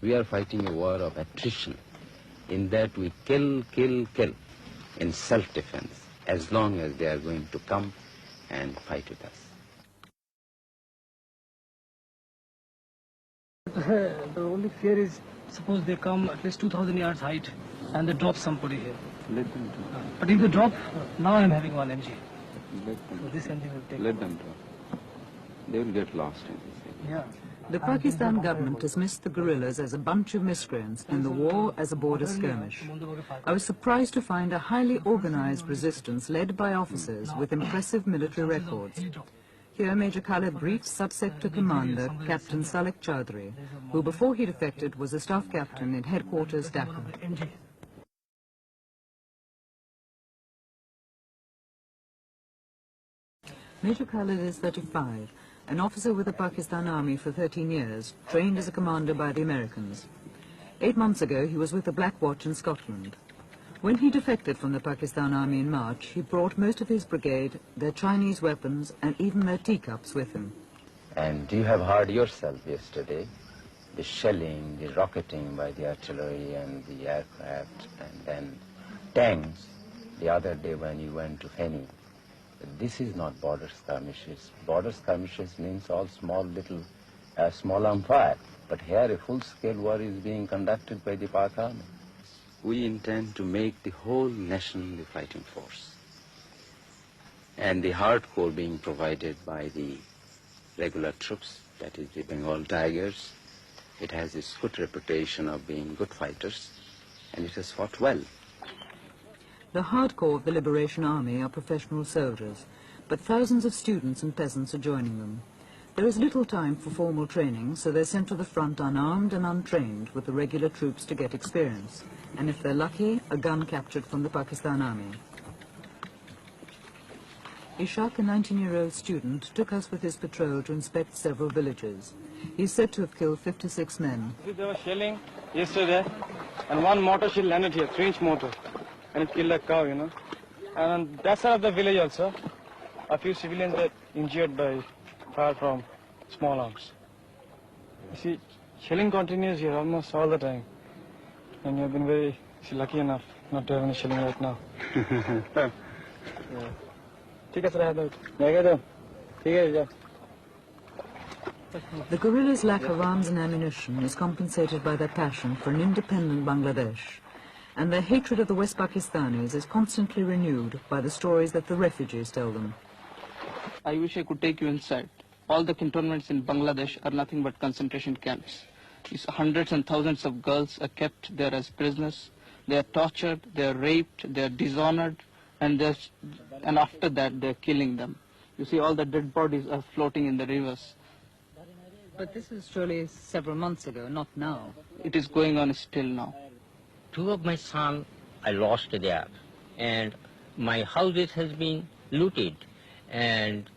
We are fighting a war of attrition, in that we kill, kill, kill in self-defense, as long as they are going to come and fight with us. The only fear is, suppose they come at least 2,000 yards height and they drop somebody here. Let them drop. But if they drop, now I'm having 1 mg. Let them. So this engine will take. Let them drop. They will get lost in this area. Yeah. The Pakistan government dismissed the guerrillas as a bunch of miscreants and the war as a border skirmish. I was surprised to find a highly organized resistance led by officers with impressive military records. Here, Major Khaled briefed Sub-Sector Commander Captain Salek Chaudhry, who before he defected was a staff captain in headquarters Dhaka. Major Khaled is 35, an officer with the Pakistan Army for 13 years, trained as a commander by the Americans. 8 months ago, he was with the Black Watch in Scotland. When he defected from the Pakistan Army in March, he brought most of his brigade, their Chinese weapons, and even their teacups with him. And you have heard yourself yesterday, the shelling, the rocketing by the artillery and the aircraft, and then tanks the other day when you went to Feni. This is not border skirmishes. Border skirmishes means all small little, small arm fire. But here a full-scale war is being conducted by the Pak Army. We intend to make the whole nation the fighting force. And the hardcore being provided by the regular troops, that is the Bengal Tigers. It has this good reputation of being good fighters, and it has fought well. The hardcore of the Liberation Army are professional soldiers, but thousands of students and peasants are joining them. There is little time for formal training, so they're sent to the front unarmed and untrained with the regular troops to get experience. And if they're lucky, a gun captured from the Pakistan Army. Ishaq, a 19-year-old student, took us with his patrol to inspect several villages. He's said to have killed 56 men. There was shelling yesterday, and one mortar shell landed here, 3-inch mortar, and it killed a cow, you know. And on that side of the village also, a few civilians were injured by fire from small arms. You see, shelling continues here almost all the time. And you've been very lucky enough not to have any shelling right now. The guerrillas' lack of arms and ammunition is compensated by their passion for an independent Bangladesh. And their hatred of the West Pakistanis is constantly renewed by the stories that the refugees tell them. I wish I could take you inside. All the cantonments in Bangladesh are nothing but concentration camps. Hundreds and thousands of girls are kept there as prisoners. They are tortured, they are raped, they are dishonored, and after that they are killing them. You see, all the dead bodies are floating in the rivers. But this is surely several months ago, not now. It is going on still now. 2 of my sons I lost there, and my houses has been looted, and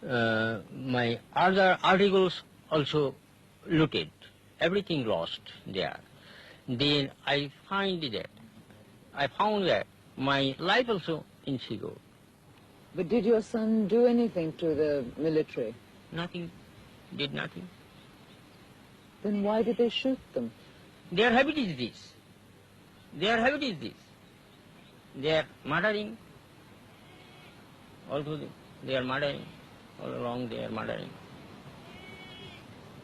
my other articles also looted. Everything lost there. Then I found that my life also insecure. But did your son do anything to the military? Nothing, did nothing. Then why did they shoot them? Their habit is this. Their habit is this. They are murdering. Also they are murdering. All along they are murdering.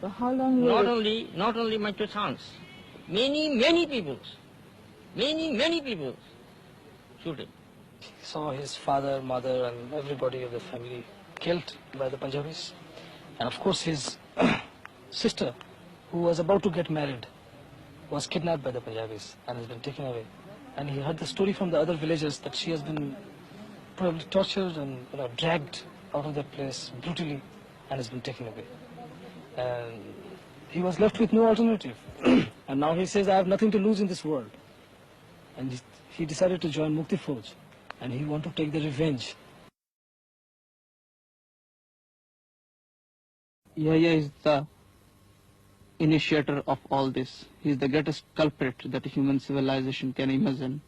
For how long? Not only my 2 sons. Many people shooting. He saw his father, mother, and everybody of the family killed by the Punjabis. And of course his sister, who was about to get married, was kidnapped by the Punjabis and has been taken away. And he heard the story from the other villagers that she has been probably tortured and dragged out of that place brutally and has been taken away. And he was left with no alternative. And now he says, I have nothing to lose in this world. And he decided to join Mukti Fauj, and he wanted to take the revenge. Yahya is the initiator of all this. He is the greatest culprit that human civilization can imagine.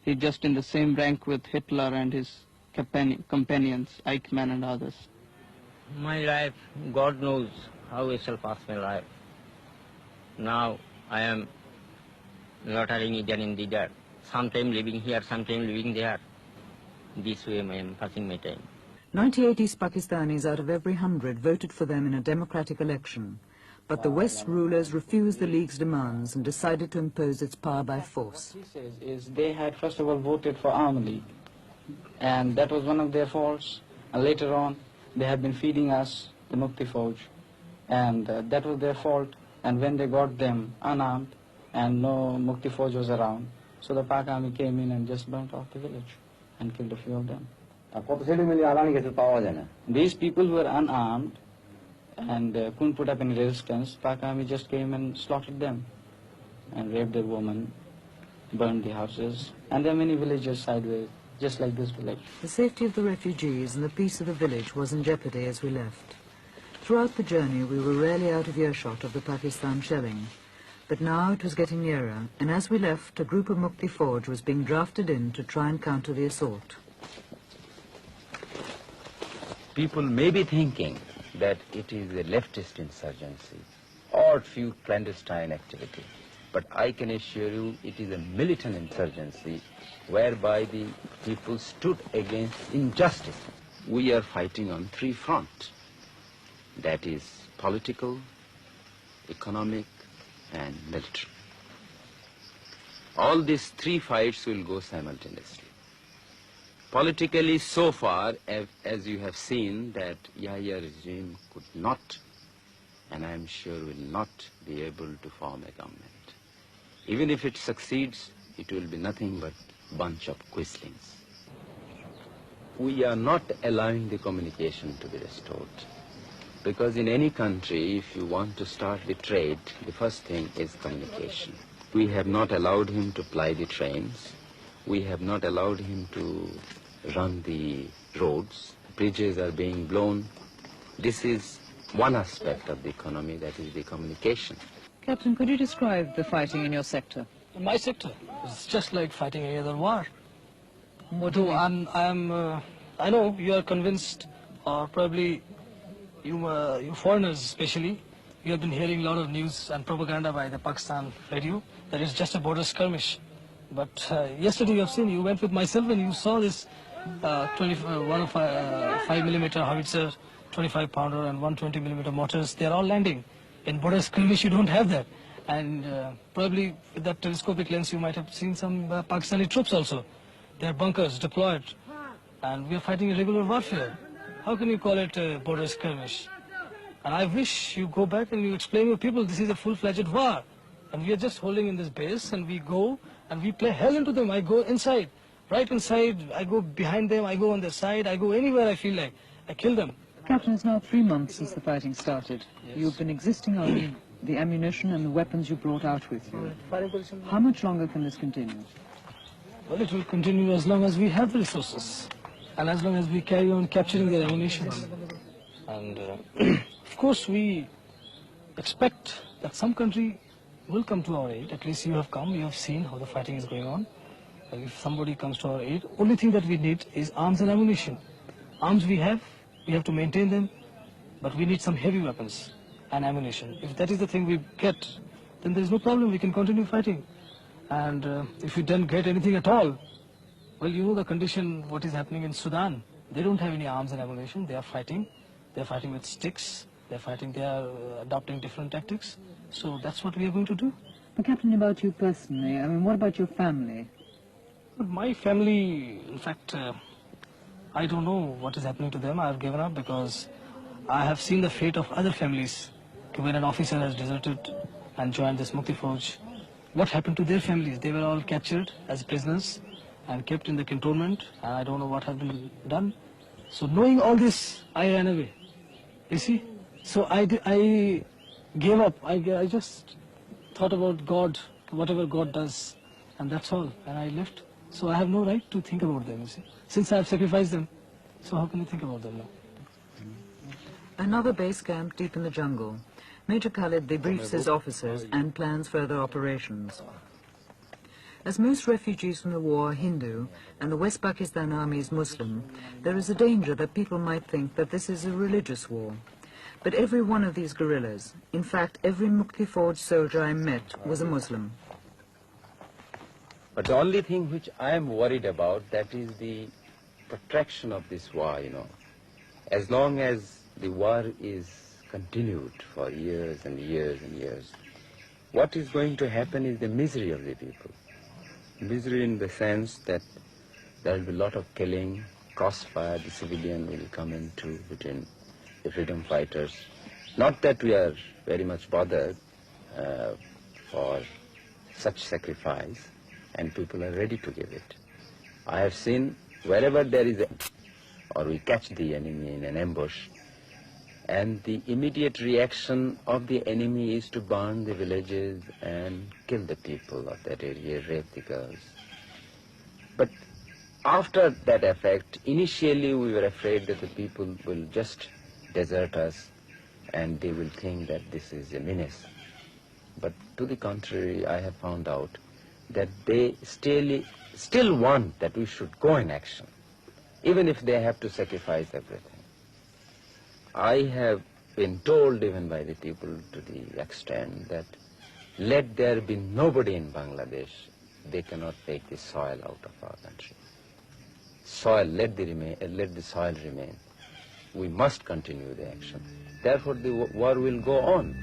He is just in the same rank with Hitler and his companions, Eichmann and others. My life, God knows how I shall pass my life. Now I am loitering either in there. Sometime living here, sometime living there. This way I am passing my time. 98 East Pakistanis out of every 100 voted for them in a democratic election. But the West rulers refused the League's demands and decided to impose its power by force. What he says is they had first of all voted for Army League, and that was one of their faults. And later on, they had been feeding us the Mukti Fauj, and that was their fault. And when they got them unarmed and no Mukti Fauj was around, so the Pak Army came in and just burnt off the village and killed a few of them. These people who were unarmed and couldn't put up any resistance, Pak Army just came and slaughtered them and raped their women, burned the houses. And there are many villages sideways, just like this village. The safety of the refugees and the peace of the village was in jeopardy as we left. Throughout the journey, we were rarely out of earshot of the Pakistan shelling. But now it was getting nearer, and as we left, a group of Mukti Fauj was being drafted in to try and counter the assault. People may be thinking that it is a leftist insurgency or few clandestine activity. But I can assure you it is a militant insurgency whereby the people stood against injustice. We are fighting on three fronts. That is political, economic, and military. All these three fights will go simultaneously. Politically, so far, as you have seen, that Yahya regime could not, and I am sure will not, be able to form a government. Even if it succeeds, it will be nothing but bunch of quislings. We are not allowing the communication to be restored. Because in any country, if you want to start the trade, the first thing is communication. We have not allowed him to ply the trains. We have not allowed him to run the roads. Bridges are being blown. This is one aspect of the economy, that is the communication. Captain, could you describe the fighting in your sector? In my sector, it's just like fighting any other war. What do you mean? I know you are convinced, or probably you foreigners especially, you have been hearing a lot of news and propaganda by the Pakistan radio that it's just a border skirmish. But yesterday you have seen, you went with myself and you saw this 5mm howitzer, 25-pounder and 120mm mortars. They are all landing. In border skirmish you don't have that. And probably with that telescopic lens you might have seen some Pakistani troops also. Their bunkers deployed. And we are fighting irregular warfare. How can you call it a border skirmish? And I wish you go back and you explain to people this is a full-fledged war. And we are just holding in this base and we go and we play hell into them. I go inside, right inside, I go behind them, I go on their side, I go anywhere I feel like. I kill them. Captain, it's now 3 months since the fighting started. Yes. You've been existing on the ammunition and the weapons you brought out with you. How much longer can this continue? Well, it will continue as long as we have the resources and as long as we carry on capturing their ammunition. And of course we expect that some country will come to our aid. At least you have come, you have seen how the fighting is going on. And if somebody comes to our aid, only thing that we need is arms and ammunition. Arms we have to maintain them, but we need some heavy weapons and ammunition. If that is the thing we get, then there is no problem, we can continue fighting. And if we don't get anything at all, well, you know the condition, what is happening in Sudan. They don't have any arms and ammunition, they are fighting. They are fighting with sticks, they are adopting different tactics. So that's what we are going to do. But Captain, about you personally, I mean, what about your family? My family, in fact, I don't know what is happening to them. I have given up because I have seen the fate of other families. When an officer has deserted and joined this Mukti Fauj, what happened to their families? They were all captured as prisoners and kept in the cantonment, and I don't know what has been done. So knowing all this, I ran away. You see? So I gave up. I just thought about God, whatever God does, and that's all. And I left. So I have no right to think about them, you see. Since I have sacrificed them, so how can I think about them now? Another base camp deep in the jungle. Major Khaled debriefs his officers and plans further operations. As most refugees from the war are Hindu and the West Pakistan Army is Muslim, there is a danger that people might think that this is a religious war. But every one of these guerrillas, in fact every Mukti Fauj soldier I met, was a Muslim. But the only thing which I am worried about, that is the protraction of this war, As long as the war is continued for years and years and years, what is going to happen is the misery of the people. Misery in the sense that there will be a lot of killing, crossfire, the civilian will come into between the freedom fighters. Not that we are very much bothered for such sacrifice, and people are ready to give it. I have seen wherever there is or we catch the enemy in an ambush, and the immediate reaction of the enemy is to burn the villages and kill the people of that area, rape the girls. But after that effect, initially we were afraid that the people will just desert us and they will think that this is a menace. But to the contrary, I have found out that they still want that we should go in action, even if they have to sacrifice everything. I have been told even by the people to the extent that let there be nobody in Bangladesh, they cannot take the soil out of our country. Soil, let the soil remain. We must continue the action. Therefore the war will go on.